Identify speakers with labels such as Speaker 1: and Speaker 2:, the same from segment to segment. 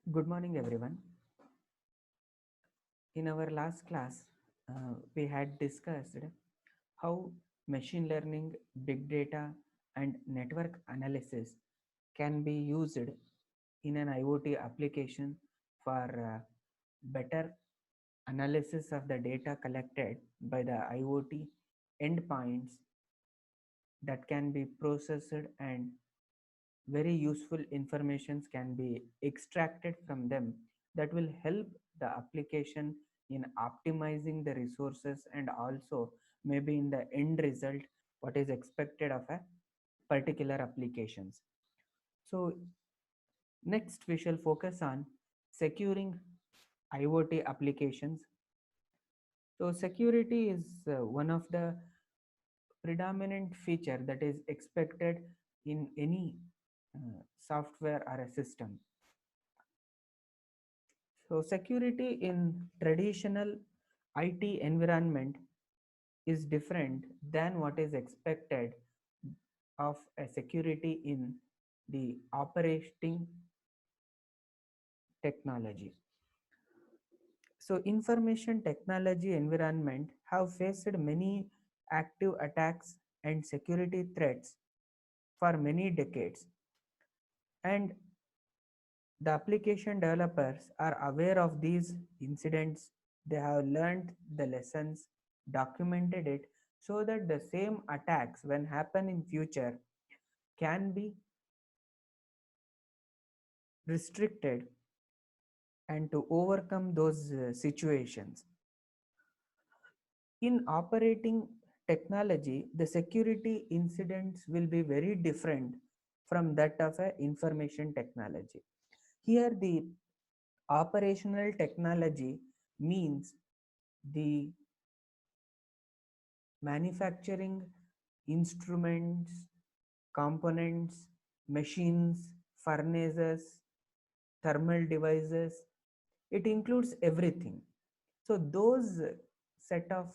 Speaker 1: Good morning, everyone. In our last class, we had discussed how machine learning, big data, and network analysis can be used in an IoT application for better analysis of the data collected by the IoT endpoints that can be processed and very useful informations can be extracted from them that will help the application in optimizing the resources and also maybe in the end result what is expected of a particular applications. So next we shall focus on securing IoT applications. So security is one of the predominant feature that is expected in any software or a system. So security in traditional IT environment is different than what is expected of a security in the operating technology. So information technology environment have faced many active attacks and security threats for many decades, and the application developers are aware of these incidents. They have learned the lessons, documented it so that the same attacks when happen in future can be restricted and to overcome those situations. In operating technology, the security incidents will be very different from that of a information technology. Here the operational technology means the manufacturing instruments, components, machines, furnaces, thermal devices. It includes everything. So those set of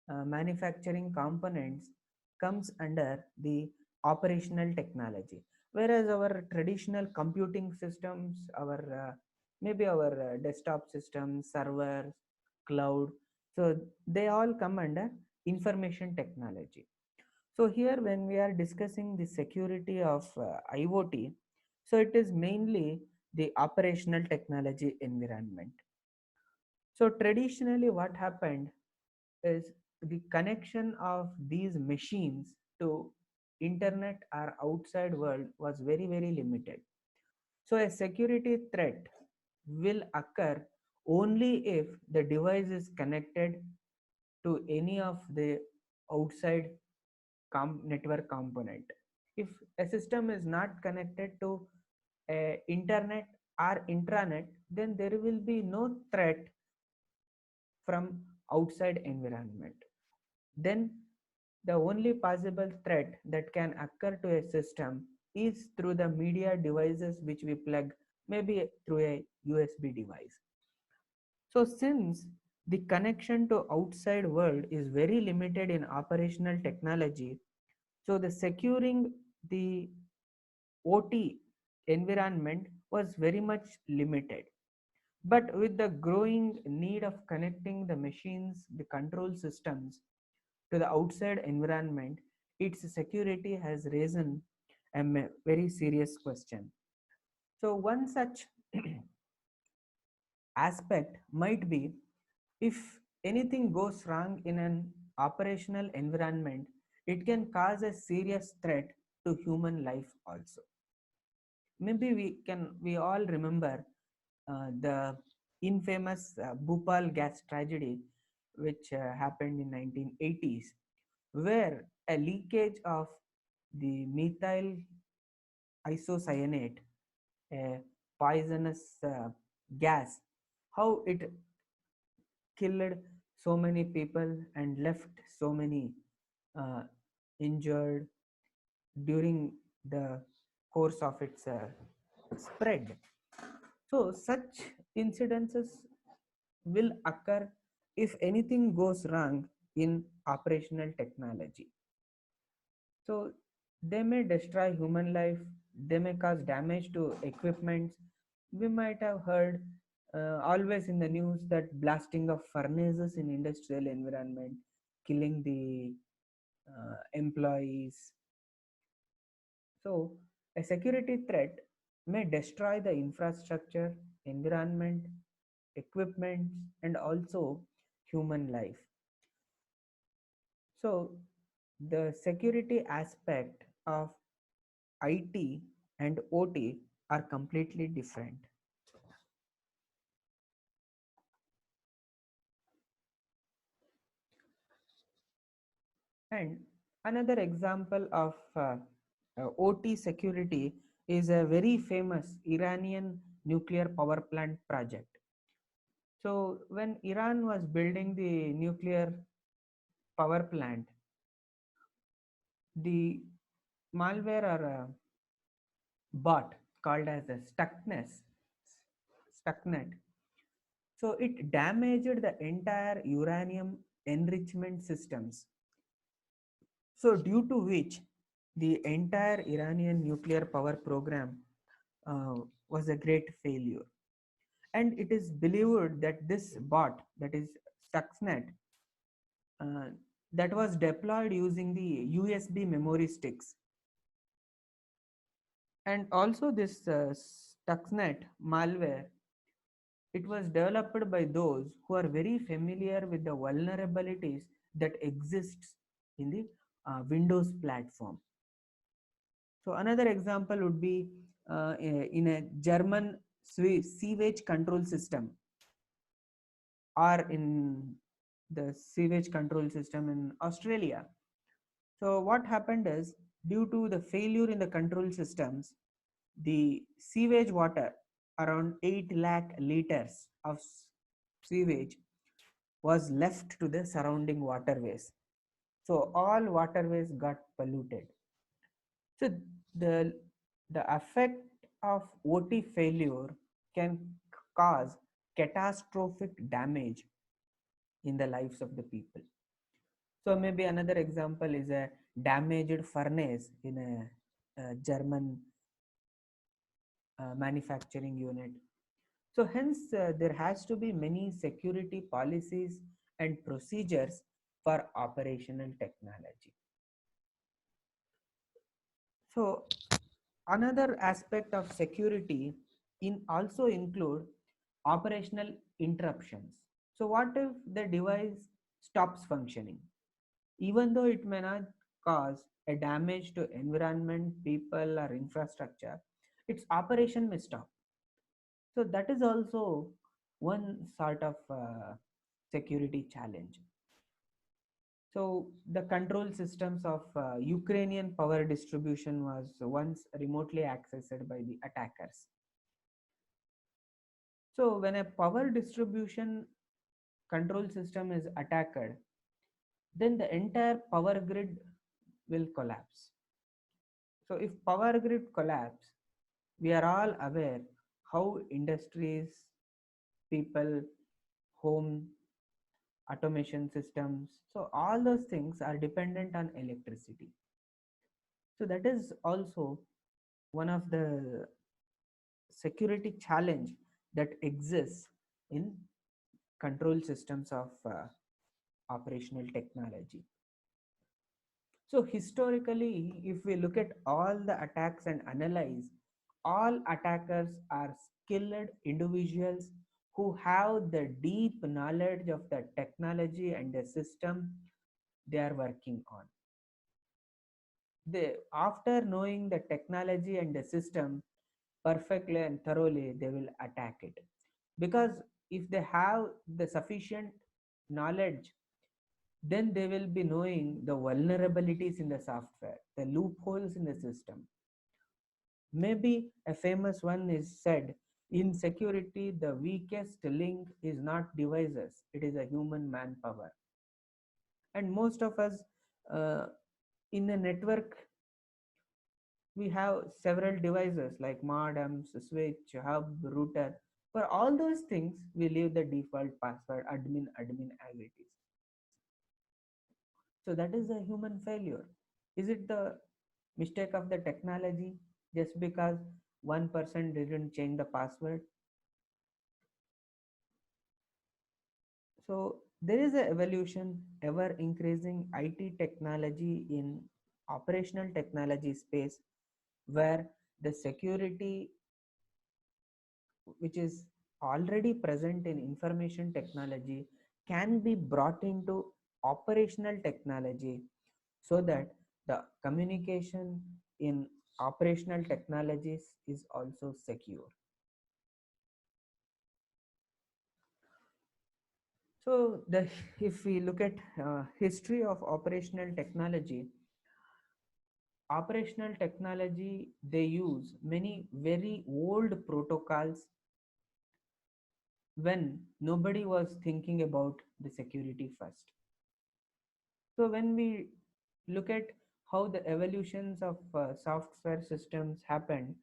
Speaker 1: manufacturing components comes under the operational technology, whereas our traditional computing systems, our maybe our desktop systems, servers, cloud, so they all come under information technology. So here when we are discussing the security of IoT, so it is mainly the operational technology environment. So traditionally what happened is the connection of these machines to internet or outside world was very limited. So a security threat will occur only if the device is connected to any of the outside network component. If a system is not connected to a internet or intranet, then there will be no threat from outside environment. Then the only possible threat that can occur to a system is through the media devices which we plug, maybe through a USB device. So since the connection to outside world is very limited in operational technology, so the securing the OT environment was very much limited. But with the growing need of connecting the machines, the control systems to the outside environment, its security has risen a very serious question. So one such aspect might be if anything goes wrong in an operational environment, it can cause a serious threat to human life also. Maybe we all remember the infamous Bhopal gas tragedy which happened in 1980s, where a leakage of the methyl isocyanate, a poisonous gas, how it killed so many people and left so many uh, injured during the course of its spread. So such incidences will occur if anything goes wrong in operational technology. So they may destroy human life, they may cause damage to equipment, we might have heard always in the news that blasting of furnaces in industrial environment, killing the employees. So a security threat may destroy the infrastructure, environment, equipment, and also human life. So the security aspect of IT and OT are completely different. And another example of OT security is a very famous Iranian nuclear power plant project. So, when Iran was building the nuclear power plant, the malware or bot called as a Stuxnet, so it damaged the entire uranium enrichment systems. So, due to which the entire Iranian nuclear power program was a great failure. And it is believed that this bot, that is Stuxnet, uh, that was deployed using the USB memory sticks. And also, this Stuxnet malware, it was developed by those who are very familiar with the vulnerabilities that exists in the Windows platform. So another example would be in a German sewage control system, or in the sewage control system in Australia. So what happened is, due to the failure in the control systems, the sewage water, around 8 lakh liters of sewage, was left to the surrounding waterways. So all waterways got polluted. So the the effect of OT failure can cause catastrophic damage in the lives of the people. So maybe another example is a damaged furnace in a German manufacturing unit. So hence there has to be many security policies and procedures for operational technology. So another aspect of security in also include operational interruptions. So what if the device stops functioning? Even though it may not cause a damage to environment, people or infrastructure, its operation may stop. So that is also one sort of security challenge. So the control systems of Ukrainian power distribution was once remotely accessed by the attackers. So when a power distribution control system is attacked, then the entire power grid will collapse. So if power grid collapse, we are all aware how industries, people, home, automation systems, so all those things are dependent on electricity. So that is also one of the security challenge that exists in control systems of operational technology. So historically, if we look at all the attacks and analyze, all attackers are skilled individuals who have the deep knowledge of the technology and the system they are working on. They, after knowing the technology and the system perfectly and thoroughly, they will attack it. Because if they have the sufficient knowledge, then they will be knowing the vulnerabilities in the software, the loopholes in the system. Maybe a famous one is said, in security, the weakest link is not devices, it is a human manpower. And most of us uh, in a network, we have several devices like modems, switch, hub, router. For all those things, we leave the default password admin as it is. So that is a human failure. Is it the mistake of the technology? Just because one person didn't change the password. So there is a evolution, ever increasing IT technology in operational technology space, where the security which is already present in information technology can be brought into operational technology, so that the communication in operational technologies is also secure. So the if we look at history of operational technology, they use many very old protocols when nobody was thinking about the security first. So when we look at how the evolutions of software systems happened,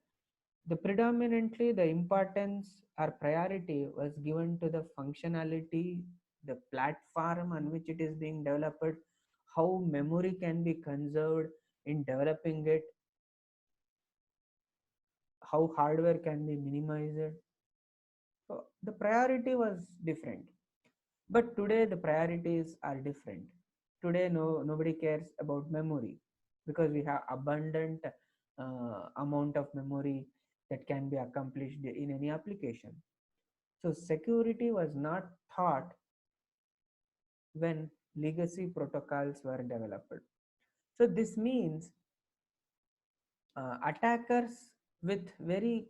Speaker 1: the predominantly the importance or priority was given to the functionality, the platform on which it is being developed, how memory can be conserved in developing it, how hardware can be minimized. So the priority was different. But today the priorities are different. Today nobody cares about memory because we have abundant amount of memory that can be accomplished in any application. So security was not thought when legacy protocols were developed. So this means attackers with very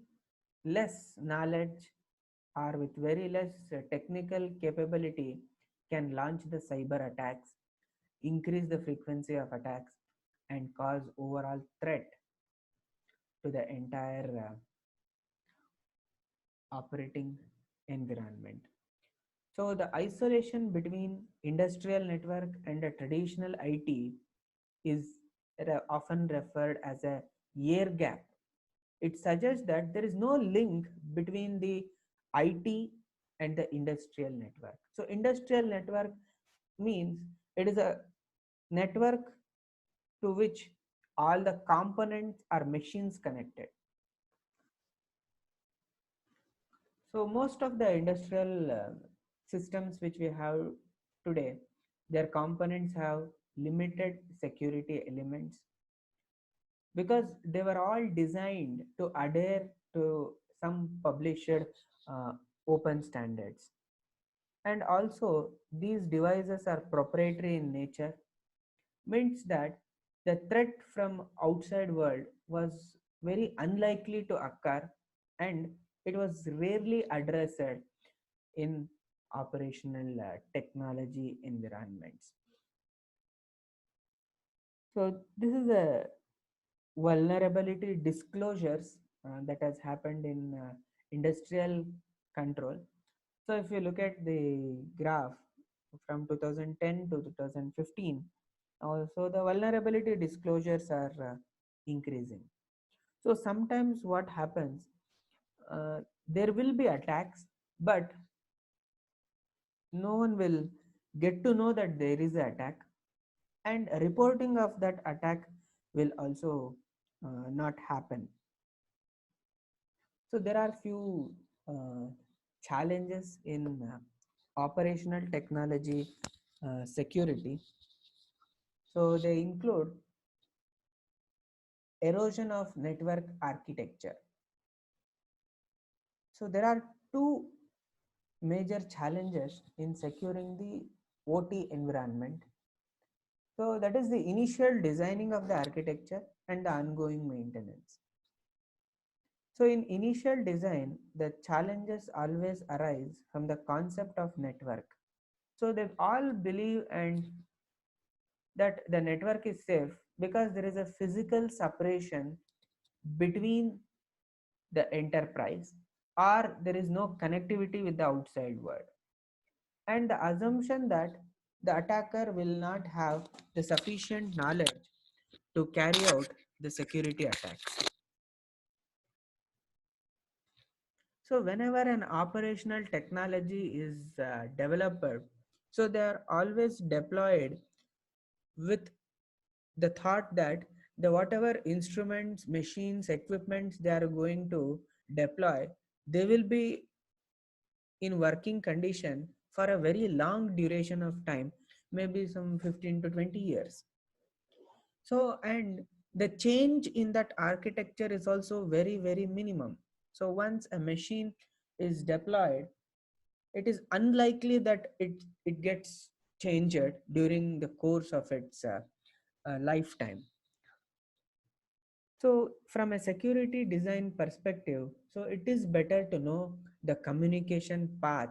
Speaker 1: less knowledge or with very less technical capability can launch the cyber attacks, increase the frequency of attacks, and cause overall threat to the entire operating environment. So the isolation between industrial network and a traditional IT is often referred as a air gap. It suggests that there is no link between the IT and the industrial network. So industrial network means it is a network to which all the components are machines connected. So most of the industrial systems which we have today, their components have limited security elements because they were all designed to adhere to some published uh, open standards. And also these devices are proprietary in nature, means that the threat from outside world was very unlikely to occur, and it was rarely addressed in operational technology environments. So this is a vulnerability disclosures that has happened in industrial control. So if you look at the graph from 2010 to 2015, also the vulnerability disclosures are increasing. So sometimes what happens, there will be attacks, but no one will get to know that there is an attack, and reporting of that attack will also not happen. So there are few challenges in operational technology security. So they include erosion of network architecture. So there are two major challenges in securing the OT environment. So that is the initial designing of the architecture and the ongoing maintenance. So in initial design, the challenges always arise from the concept of network. So they all believe and that the network is safe because there is a physical separation between the enterprise, or there is no connectivity with the outside world, and the assumption that the attacker will not have the sufficient knowledge to carry out the security attacks. So whenever an operational technology is developed, so they are always deployed with the thought that the whatever instruments, machines, equipments they are going to deploy, they will be in working condition for a very long duration of time, maybe some 15 to 20 years. So, and the change in that architecture is also very, very minimum. So once a machine is deployed, it is unlikely that it gets changed during the course of its lifetime. So from a security design perspective, so it is better to know the communication path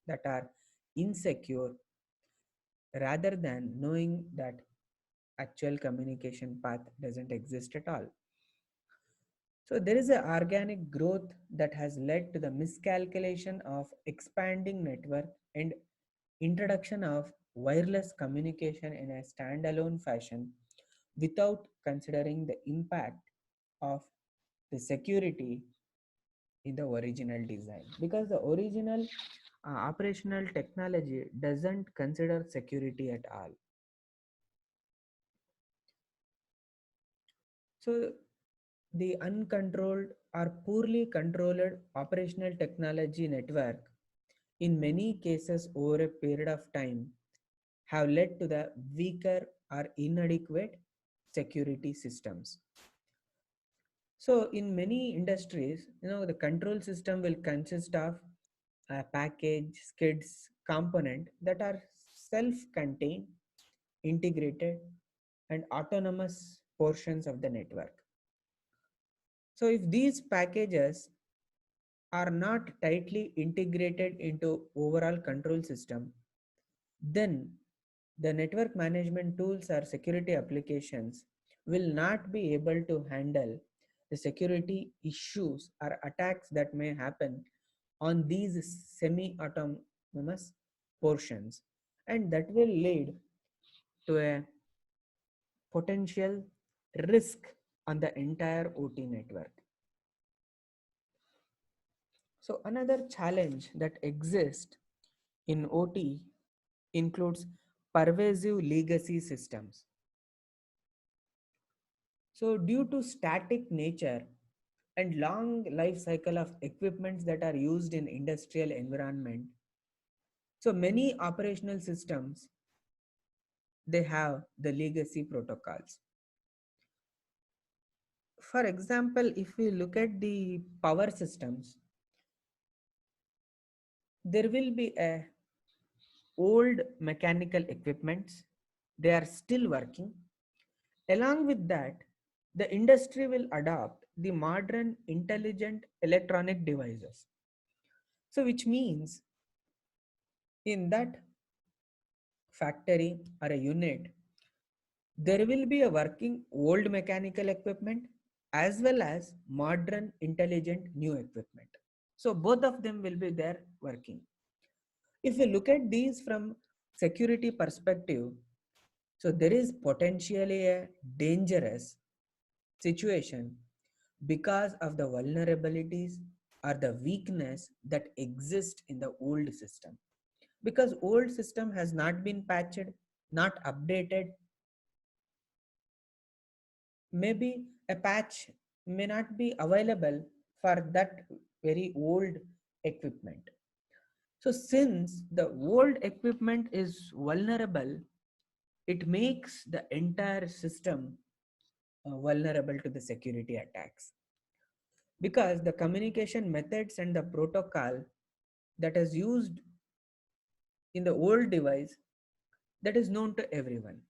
Speaker 1: that are insecure rather than knowing that actual communication path doesn't exist at all. So there is an organic growth that has led to the miscalculation of expanding network and introduction of wireless communication in a standalone fashion without considering the impact of the security in the original design, because the original operational technology doesn't consider security at all. So the uncontrolled or poorly controlled operational technology network in many cases over a period of time have led to the weaker or inadequate security systems. So in many industries, the control system will consist of a package, skids, component that are self-contained, integrated, and autonomous portions of the network. So if these packages are not tightly integrated into overall control system, then the network management tools or security applications will not be able to handle the security issues or attacks that may happen on these semi-autonomous portions, and that will lead to a potential risk on the entire OT network. So another challenge that exists in OT includes pervasive legacy systems. So due to static nature and long life cycle of equipments that are used in industrial environment, so many operational systems they have the legacy protocols. For example, if we look at the power systems, there will be a old mechanical equipments, they are still working. Along with that, the industry will adopt the modern intelligent electronic devices. So which means in that factory or a unit, there will be a working old mechanical equipment as well as modern intelligent new equipment. So both of them will be there working. If you look at these from security perspective, so there is potentially a dangerous situation because of the vulnerabilities or the weakness that exist in the old system, because old system has not been patched, not updated. Maybe a patch may not be available for that very old equipment. So since the old equipment is vulnerable, it makes the entire system vulnerable to the security attacks, because the communication methods and the protocol that is used in the old device, that is known to everyone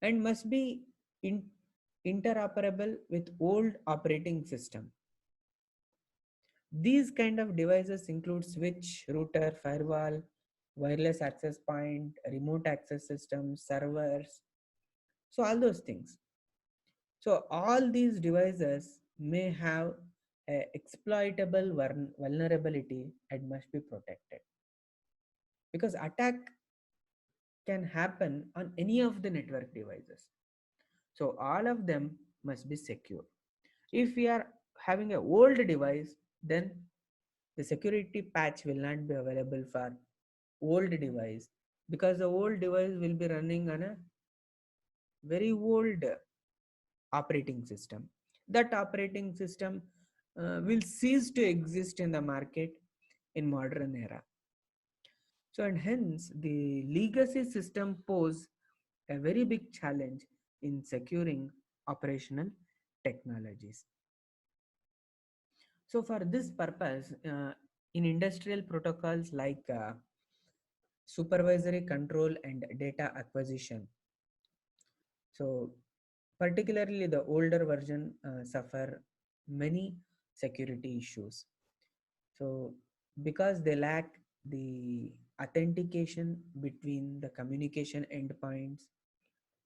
Speaker 1: and must be interoperable with old operating system. These kind of devices include switch, router, firewall, wireless access point, remote access systems, servers, so all those things. So all these devices may have a exploitable vulnerability and must be protected, because attack can happen on any of the network devices. So all of them must be secure. If we are having a old device, then the security patch will not be available for old device, because the old device will be running on a very old operating system. That operating system will cease to exist in the market in modern era. So, and hence the legacy system pose a very big challenge in securing operational technologies. So, for this purpose, in industrial protocols like supervisory control and data acquisition, so particularly the older version suffer many security issues. So, because they lack the authentication between the communication endpoints,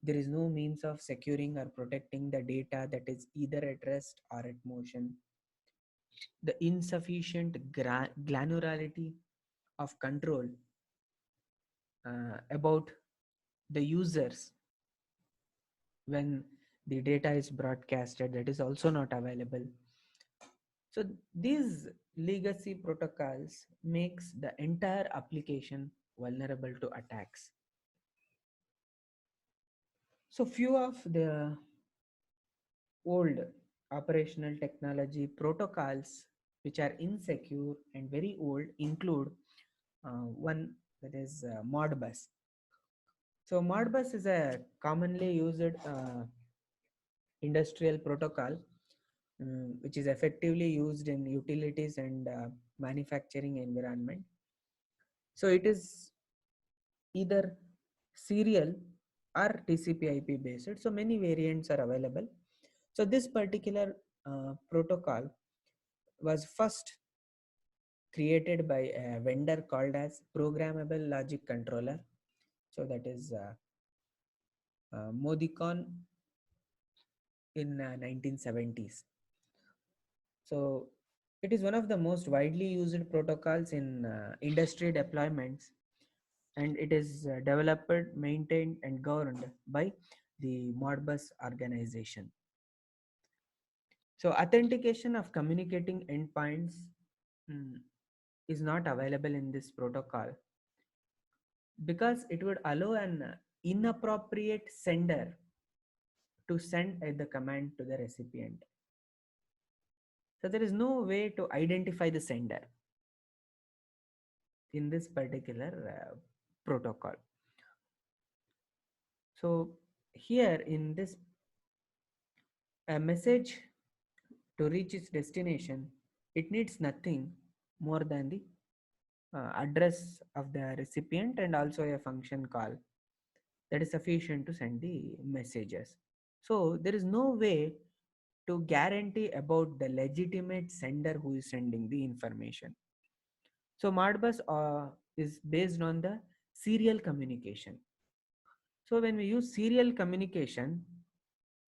Speaker 1: there is no means of securing or protecting the data that is either at rest or at motion. The insufficient granularity of control about the users when the data is broadcasted, that is also not available. So these legacy protocols makes the entire application vulnerable to attacks. So few of the old operational technology protocols which are insecure and very old include one, that is Modbus. So Modbus is a commonly used industrial protocol which is effectively used in utilities and manufacturing environment. So it is either serial or TCP/IP based. So many variants are available. So this particular protocol was first created by a vendor called as Programmable Logic Controller. So that is Modicon in 1970s. So it is one of the most widely used protocols in industry deployments, and it is developed, maintained, and governed by the Modbus organization. So authentication of communicating endpoints mm, is not available in this protocol because it would allow an inappropriate sender to send the command to the recipient. So there is no way to identify the sender in this particular protocol. So here in this, a message to reach its destination, it needs nothing more than the address of the recipient and also a function call that is sufficient to send the messages. So there is no way to guarantee about the legitimate sender who is sending the information. So Modbus is based on the serial communication. So when we use serial communication,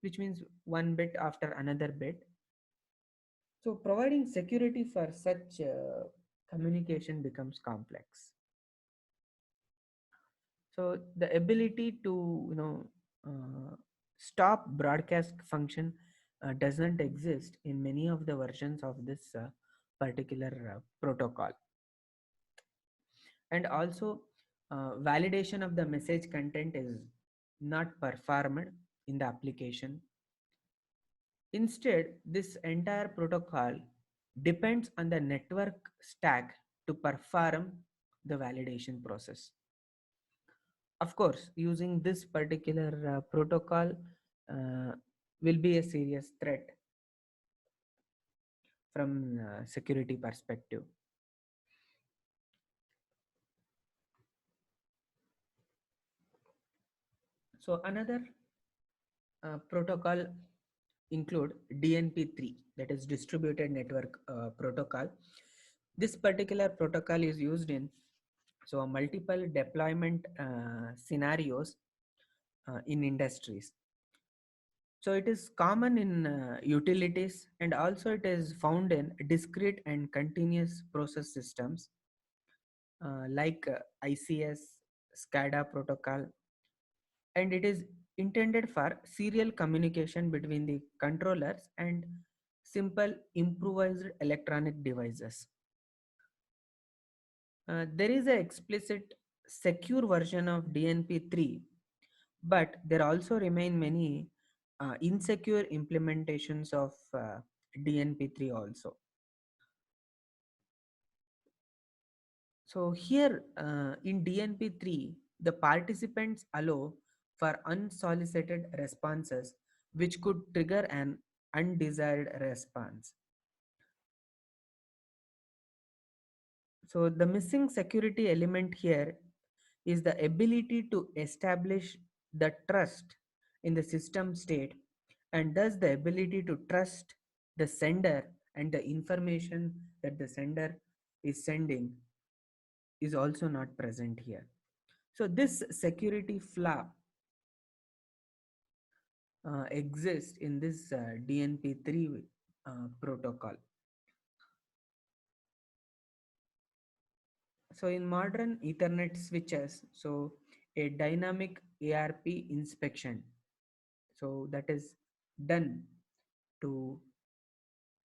Speaker 1: which means one bit after another bit, so providing security for such communication becomes complex. So the ability to stop broadcast function doesn't exist in many of the versions of this particular protocol. And also validation of the message content is not performed in the application. Instead, this entire protocol depends on the network stack to perform the validation process. Of course, using this particular protocol uh, will be a serious threat from security perspective. So another protocol include DNP3, that is distributed network protocol. This particular protocol is used in so multiple deployment scenarios in industries. So it is common in utilities, and also it is found in discrete and continuous process systems like ICS, SCADA protocol, and it is intended for serial communication between the controllers and simple improvised electronic devices. There is an explicit secure version of DNP3, but there also remain many insecure implementations of DNP3 also. So here in DNP3, the participants allow for unsolicited responses which could trigger an undesired response. So the missing security element here is the ability to establish the trust in the system state, and thus the ability to trust the sender and the information that the sender is sending is also not present here. So this security flaw exists in this DNP3 protocol. So in modern Ethernet switches, so a dynamic ARP inspection, so that is done to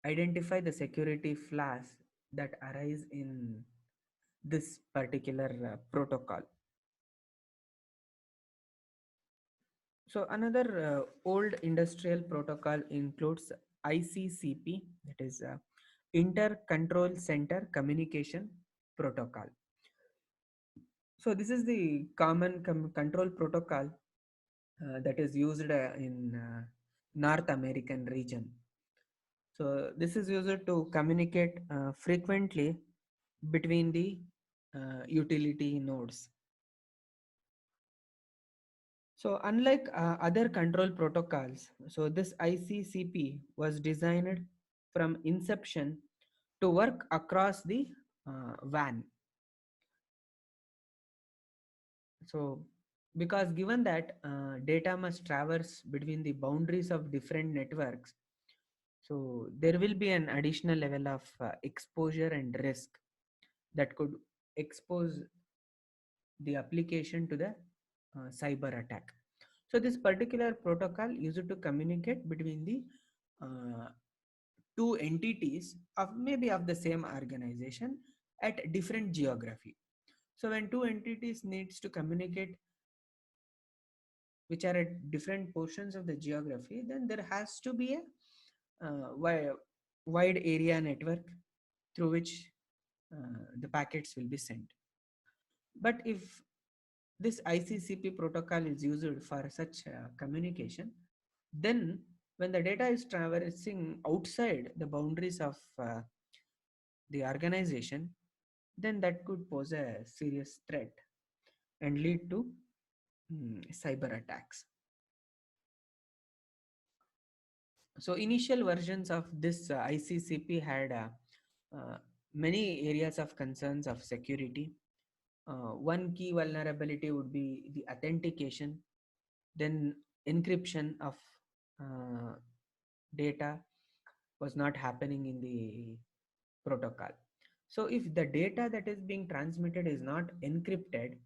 Speaker 1: identify the security flaws that arise in this particular protocol. So another old industrial protocol includes ICCP, that is Inter Control Center Communication Protocol. So this is the common control protocol that is used in North American region. So this is used to communicate frequently between the utility nodes. So unlike other control protocols, so this ICCP was designed from inception to work across the WAN. So because given that data must traverse between the boundaries of different networks, so there will be an additional level of exposure and risk that could expose the application to the cyber attack. So this particular protocol used to communicate between the uh, two entities of maybe of the same organization at different geography. So when two entities needs to communicate which are at different portions of the geography, then there has to be a wide area network through which the packets will be sent. But if this ICCP protocol is used for such communication, then when the data is traversing outside the boundaries of the organization, then that could pose a serious threat and lead to cyber attacks. So initial versions of this ICCP had many areas of concerns of security. One key vulnerability would be the authentication, then encryption of uh, data was not happening in the protocol. So if the data that is being transmitted is not encrypted,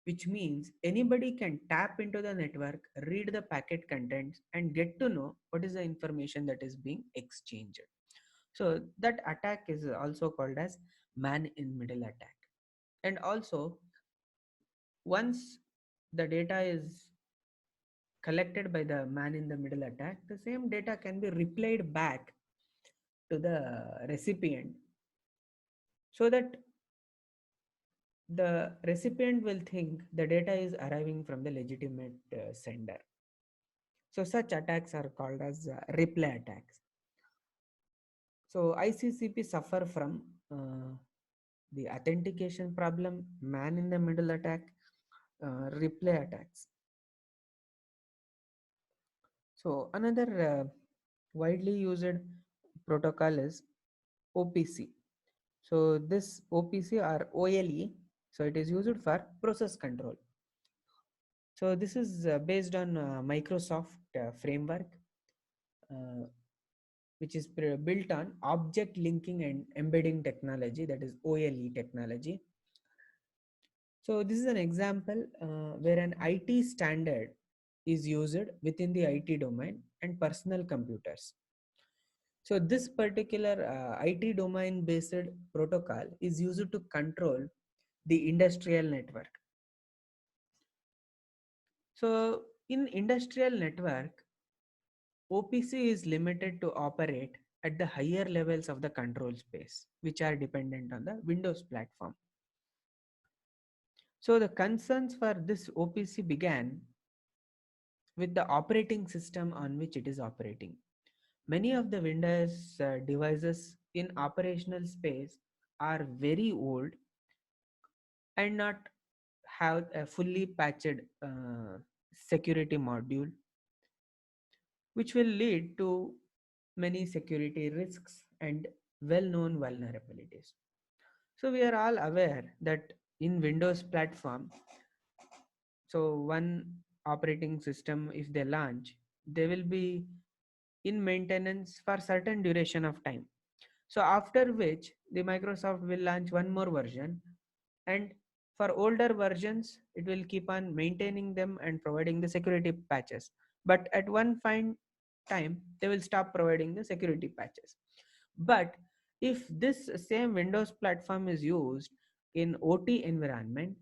Speaker 1: which means anybody can tap into the network, read the packet contents, and get to know what is the information that is being exchanged. So that attack is also called as man in middle attack. And also, once the data is collected by the man in the middle attack, the same data can be replied back to the recipient so that the recipient will think the data is arriving from the legitimate sender. So such attacks are called as replay attacks. So ICCP suffer from the authentication problem, man in the middle attack, replay attacks. So another widely used protocol is OPC. So this OPC or OLE, so it is used for process control. So this is based on Microsoft framework, uh, which is built on object linking and embedding technology, that is OLE technology. So this is an example where an IT standard is used within the IT domain and personal computers. So this particular IT domain based protocol is used to control the industrial network. So in industrial network, OPC is limited to operate at the higher levels of the control space, which are dependent on the Windows platform. So the concerns for this OPC began with the operating system on which it is operating. Many of the Windows devices in operational space are very old and not have a fully patched security module, which will lead to many security risks and well-known vulnerabilities. So we are all aware that in Windows platform, so one operating system, if they launch, they will be in maintenance for certain duration of time. So after which the Microsoft will launch one more version, and for older versions it will keep on maintaining them and providing the security patches. But at one fine time they will stop providing the security patches. But if this same Windows platform is used in OT environment,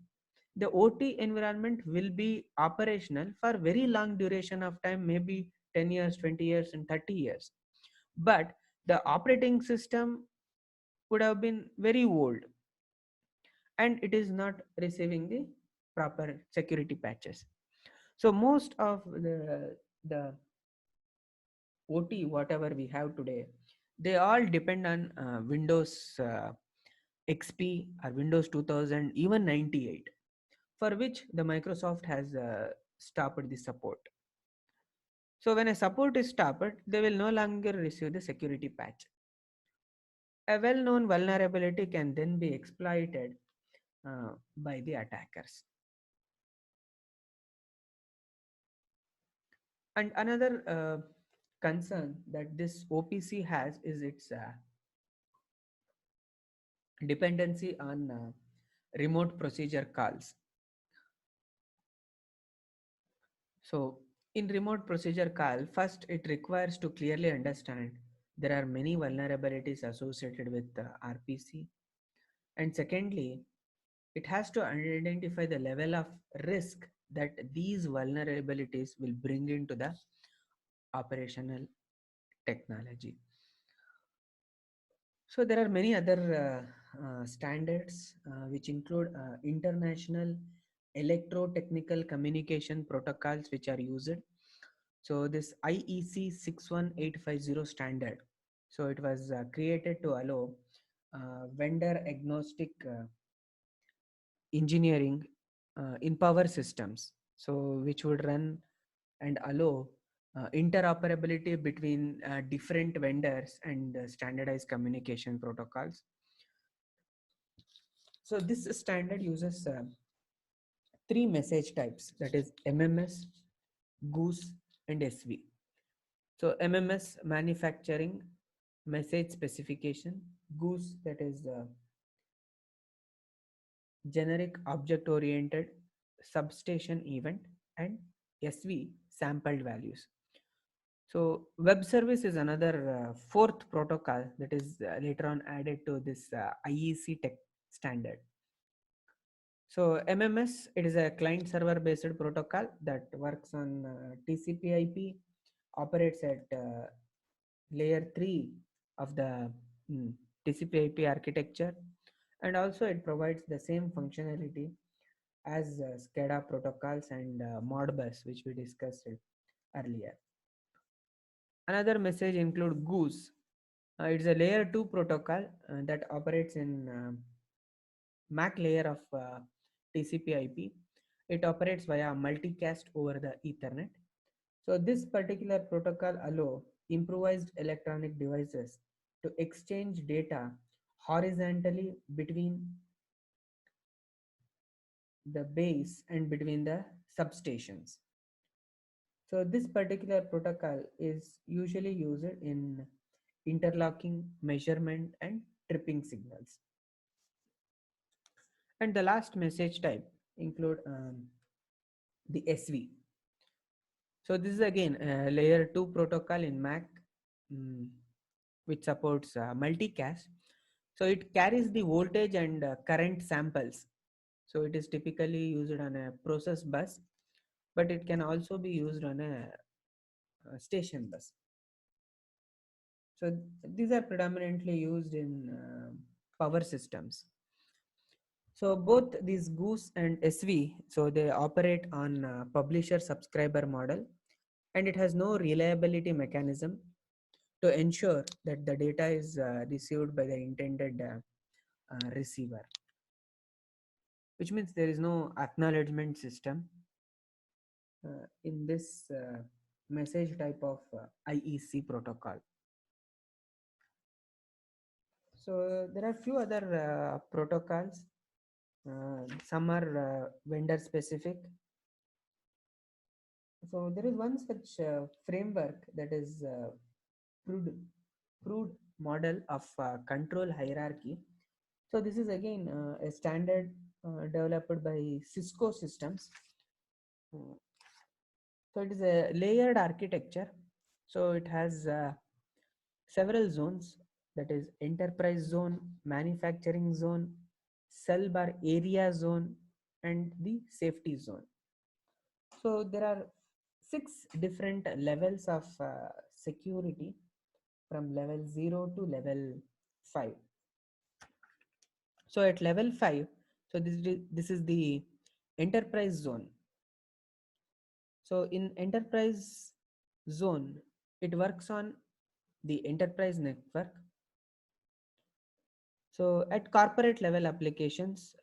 Speaker 1: the OT environment will be operational for very long duration of time, maybe 10 years, 20 years, and 30 years. But the operating system would have been very old and it is not receiving the proper security patches. So most of the OT whatever we have today, they all depend on Windows XP or Windows 2000, even 98, for which the Microsoft has stopped the support. So when a support is stopped, they will no longer receive the security patch. A well-known vulnerability can then be exploited by the attackers. And another concern that this OPC has is its dependency on remote procedure calls. So in remote procedure call, first it requires to clearly understand there are many vulnerabilities associated with RPC. And secondly, it has to identify the level of risk that these vulnerabilities will bring into the operational technology. So there are many other standards which include international electrotechnical communication protocols which are used. So this IEC 61850 standard, so it was created to allow vendor agnostic engineering in power systems, so which would run and allow interoperability between different vendors and standardized communication protocols. So this standard uses three message types, that is MMS, Goose, and SV. So MMS, manufacturing message specification; Goose, that is generic object oriented substation event; and SV, sampled values. So web service is another fourth protocol that is later on added to this IEC tech standard. So MMS, it is a client server based protocol that works on TCP/IP, operates at layer 3 of the TCP/IP architecture, and also it provides the same functionality as SCADA protocols and Modbus, which we discussed earlier. Another message include Goose. It's a layer 2 protocol that operates in MAC layer of TCP/IP. It operates via multicast over the Ethernet. So this particular protocol allow improvised electronic devices to exchange data horizontally between the base and between the substations. So this particular protocol is usually used in interlocking, measurement, and tripping signals. And the last message type include the SV. So this is again a layer 2 protocol in MAC, which supports multicast. So it carries the voltage and current samples. So it is typically used on a process bus, but it can also be used on a station bus. So these are predominantly used in power systems. So both these Goose and SV, so they operate on publisher subscriber model, and it has no reliability mechanism to ensure that the data is received by the intended receiver, which means there is no acknowledgement system in this message type of IEC protocol. So there are few other protocols. Some are vendor specific. So there is one such framework, that is Prude, Prude model of control hierarchy. So this is again a standard developed by Cisco Systems. Uh, So it is a layered architecture. So it has several zones, that is enterprise zone, manufacturing zone, cell bar area zone, and the safety zone. So there are six different levels of security from level 0 to level 5. So at level 5, so this is the enterprise zone. So in enterprise zone, it works on the enterprise network. So at corporate level applications,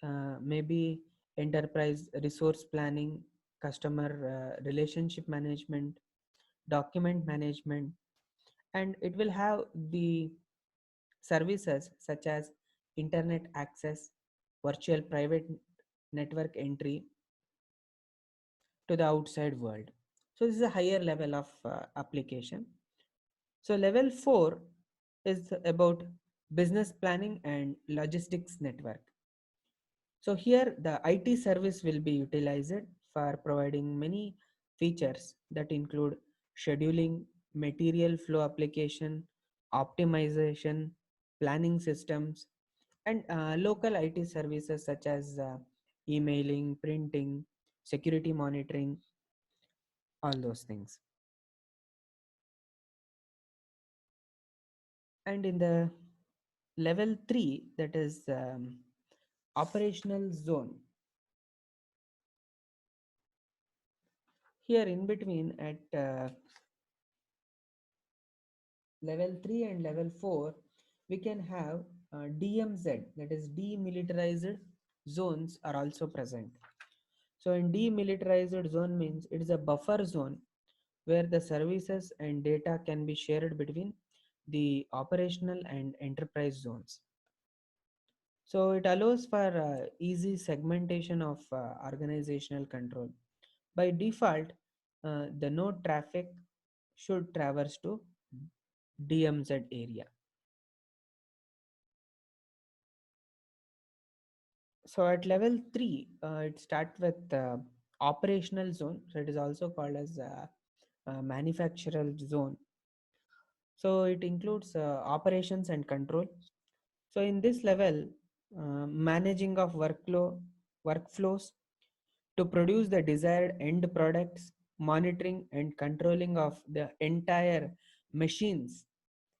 Speaker 1: maybe enterprise resource planning, customer relationship management, document management, and it will have the services such as internet access, virtual private network entry to the outside world. So this is a higher level of application. So level 4 is about business planning and logistics network. So here the IT service will be utilized for providing many features that include scheduling, material flow application, optimization, planning systems, and local IT services such as emailing, printing, security monitoring, all those things. And in the level 3, that is operational zone. Here in between at level 3 and level 4, we can have DMZ, that is demilitarized zones are also present. So in demilitarized zone means it is a buffer zone where the services and data can be shared between the operational and enterprise zones. So it allows for easy segmentation of organizational control. By default, the node traffic should traverse to DMZ area. So at level 3, it starts with operational zone. So it is also called as manufacturer zone. So it includes operations and control. So in this level, managing of workflows to produce the desired end products, monitoring and controlling of the entire machines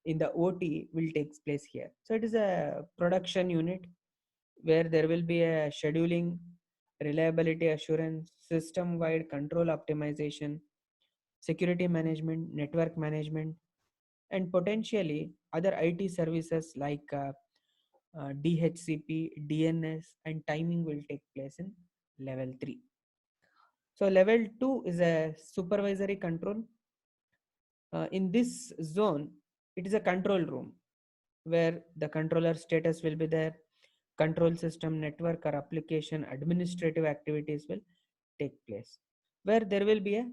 Speaker 1: in the OT will take place here. So it is a production unit where there will be a scheduling, reliability assurance, system-wide control optimization, security management, network management, and potentially other IT services like DHCP, DNS, and timing will take place in level 3. So level 2 is a supervisory control. In this zone, it is a control room where the controller status will be there. Control system, network, or application administrative activities will take place, where there will be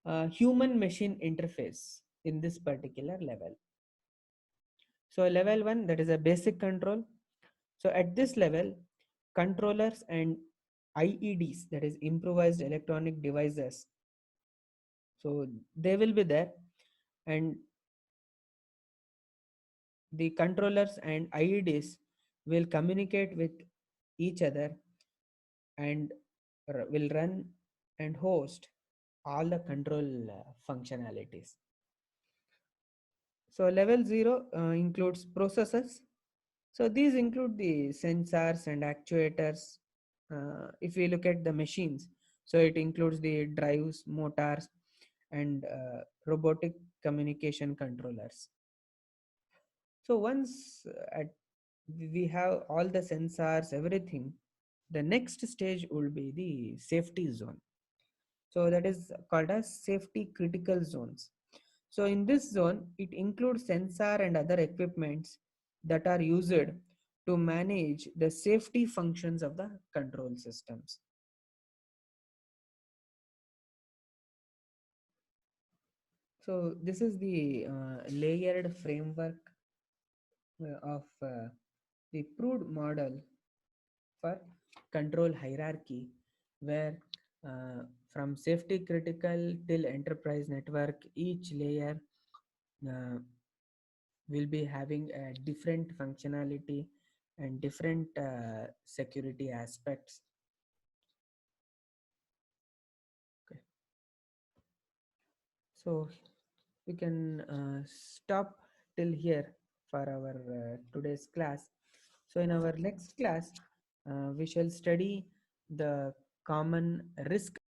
Speaker 1: a human machine interface in this particular level. So level 1, that is a basic control. So at this level, controllers and IEDs, that is improvised electronic devices, so they will be there, and the controllers and IEDs will communicate with each other and will run and host all the control functionalities. So level 0 includes processes. So these include the sensors and actuators. If we look at the machines, so it includes the drives, motors, and robotic communication controllers. So once we have all the sensors, everything, the next stage will be the safety zone. So that is called as safety critical zones. So in this zone, it includes sensor and other equipments that are used to manage the safety functions of the control systems. So this is the layered framework of the proved model for control hierarchy, where uh, from safety critical till enterprise network, each layer uh, will be having a different functionality and different security aspects. Okay. So we can stop till here for our today's class. So in our next class, we shall study the common risk